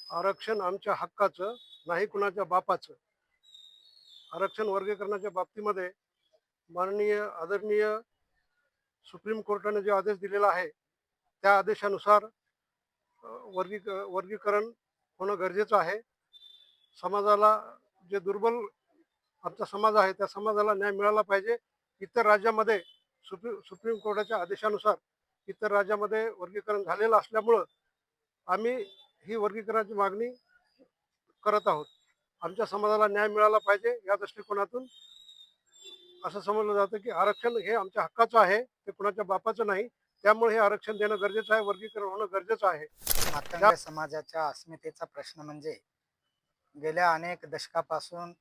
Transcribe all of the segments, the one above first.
आरक्षण आमच्या हक्काचं, नाही कुणाच्या बापाचं. आरक्षण वर्गीकरणाच्या बाबतीमध्ये माननीय आदरणीय सुप्रीम कोर्टाने जे आदेश दिलेला आहे, त्या आदेशानुसार वर्गीकरण होणं गरजेचं आहे. समाजाला जे दुर्बल आमचा समाज आहे, त्या समाजाला न्याय मिळाला पाहिजे. इतर राज्यामध्ये सुप्रीम कोर्टाच्या आदेशानुसार इतर राज्यामध्ये वर्गीकरण झालेलं असल्यामुळं आम्ही ही वर्गीकरणाची मागणी करत आहोत. आमच्या समाजाला न्याय मिळाला पाहिजे या दृष्टिकोनातून असं समजलं जातं की आरक्षण हे आमच्या हक्काचं आहे, ते कुणाच्या बापाचं नाही. त्यामुळे हे आरक्षण देणं गरजेचं आहे, वर्गीकरण होणं गरजेचं आहे. मातंग समाजाच्या अस्मितेचा प्रश्न म्हणजे गेल्या अनेक दशकापासून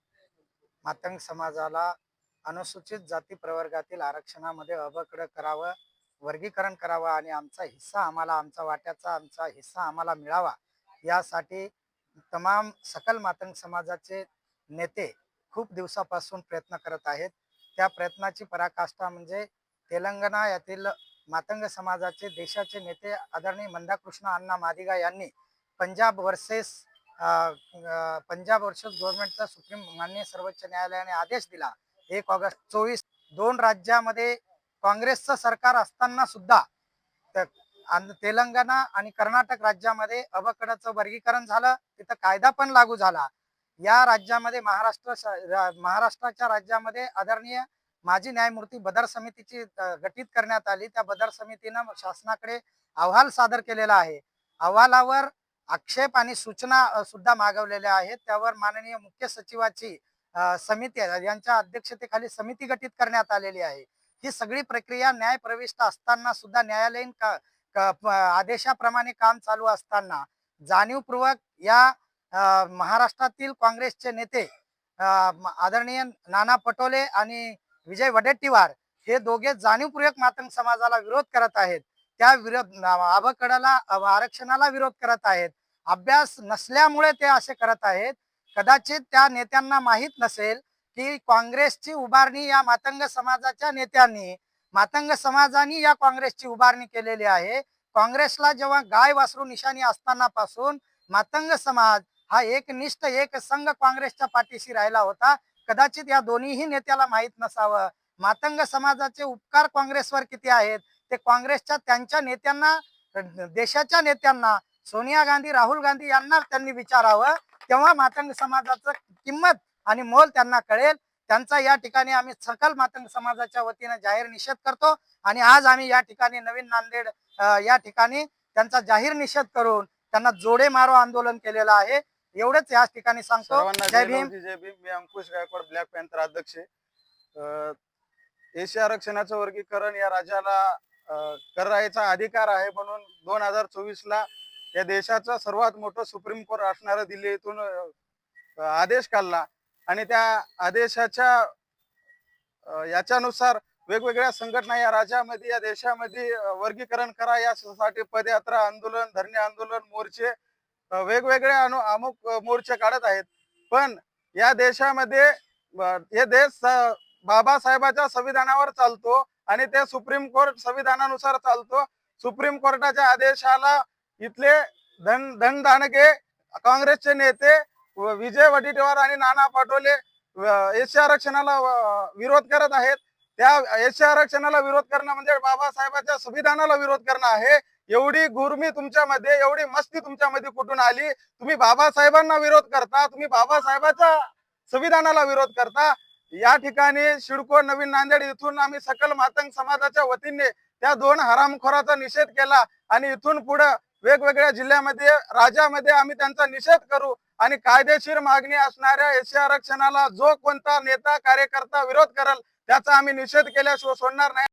मातंग समाजाला अनुसूचित जाती प्रवर्गातील आरक्षणामध्ये अबकड करावं, वर्गीकरण करावं आणि आमचा हिस्सा आम्हाला, आमचा वाट्याचा आमचा हिस्सा आम्हाला मिळावा यासाठी तमाम सकल मातंग समाजाचे नेते खूप दिवसापासून प्रयत्न करत आहेत. त्या प्रयत्नाची पराकाष्ठा म्हणजे तेलंगणा येथील मातंग समाजाचे देशाचे नेते आदरणीय मंदाकृष्ण अण्णा मादिगा यांनी पंजाब वर्सेस पंजाब वर्सेस गव्हर्नमेंटचा सुप्रीम माननीय सर्वोच्च न्यायालयाने आदेश दिला 1 ऑगस्ट 2024. दोन राज्यामध्ये काँग्रेसचं सरकार असताना सुद्धा तेलंगणा आणि कर्नाटक राज्यामध्ये अबकडाचं वर्गीकरण झालं, तिथं कायदा पण लागू झाला. या राज्यामध्ये महाराष्ट्राच्या राज्यामध्ये आदरणीय माजी न्यायमूर्ती बदर समितीची गठीत करण्यात आली. त्या बदर समितीनं शासनाकडे अहवाल सादर केलेला आहे. अहवालावर आक्षेप आणि सूचना सुद्धा मागवलेल्या आहेत. त्यावर माननीय मुख्य सचिवाची समिती यांच्या अध्यक्षतेखाली समिती गठीत करण्यात आलेली आहे. ही सगळी प्रक्रिया न्यायप्रविष्ट असताना सुद्धा न्यायालयीन आदेशाप्रमाणे काम चालू असताना जाणीवपूर्वक या महाराष्ट्रातील काँग्रेसचे नेते आदरणीय नाना पटोले आणि विजय वडेट्टीवार हे दोघे जाणीवपूर्वक मातंग समाजाला विरोध करत आहेत. त्या विरोध अबकडाला आरक्षणाला विरोध करत आहेत. अभ्यास नसल्यामुळे ते असे करत आहेत. कदाचित त्या नेत्यांना माहीत नसेल की काँग्रेसची उभारणी या मातंग समाजाच्या नेत्यांनी, मातंग समाजाने या काँग्रेसची उभारणी केलेली आहे. काँग्रेसला जेव्हा गाय वासरू निशाणी असताना पासून मातंग समाज हा एकनिष्ठ एक संघ काँग्रेसच्या पाठीशी राहिला होता. कदाचित या दोन्हीही नेत्याला माहीत नसावं. मातंग समाजाचे उपकार काँग्रेसवर किती आहेत ते काँग्रेसच्या त्यांच्या नेत्यांना, देशाच्या नेत्यांना सोनिया गांधी, राहुल गांधी यांना त्यांनी विचारावं. तेव्हा मातंग समाजाचं किंमत आणि मोल त्यांना कळेल. त्यांचा या ठिकाणी आम्ही सकल मातंग समाजाच्या वतीने जाहीर निषेध करतो आणि आज आम्ही या ठिकाणी नवीन नांदेड या ठिकाणी त्यांचा जाहीर निषेध करून त्यांना जोडे मारो आंदोलन केलेलं आहे. एवढंच याच ठिकाणी सांगतो. जय भीम. जय भीम. मी अंकुश गायकवाड, ब्लॅक पॅन्थर अध्यक्ष. एसी आरक्षणाचं वर्गीकरण या राज्याला करायचा अधिकार आहे म्हणून 2024ला या देशाचा सर्वात मोठं सुप्रीम कोर्ट असणाऱ्या दिल्लीतून आदेश काढला आणि त्या आदेशाच्या याच्यानुसार वेगवेगळ्या संघटना या राज्यामध्ये, या देशामध्ये वर्गीकरण करा यासाठी पदयात्रा, आंदोलन, धरणे आंदोलन, मोर्चे, वेगवेगळे अमुक मोर्चे काढत आहेत. पण या देशामध्ये हे देश बाबासाहेबांच्या संविधानावर चालतो आणि ते सुप्रीम कोर्ट संविधानानुसार चालतो. सुप्रीम कोर्टाच्या आदेशाला इथले धनदानके काँग्रेसचे नेते विजय वडेट्टीवार आणि नाना पटोले एसी आरक्षणाला विरोध करत आहेत. त्या एसी आरक्षणाला विरोध करणं म्हणजे बाबासाहेबांच्या संविधानाला विरोध करणं आहे. एवढी गुरमी तुमच्यामध्ये, एवढी मस्ती तुमच्यामध्ये कुठून आली? तुम्ही बाबासाहेबांना विरोध करता, तुम्ही बाबासाहेबांच्या संविधानाला विरोध करता. या ठिकाणी सिडको नवीन नांदेड इथून आम्ही सकल मातंग समाजाच्या वतीने त्या दोन हरामखोराचा निषेध केला आणि इथून पुढे वेगवेगळ्या जिल्ह्यामध्ये, राज्यामध्ये आम्ही त्यांचा निषेध करू आणि कायदेशीर मागणी असणाऱ्या एसी आरक्षणाला जो कोणता नेता कार्यकर्ता विरोध करेल त्याचा आम्ही निषेध केल्याशिवाय सोडणार नाही.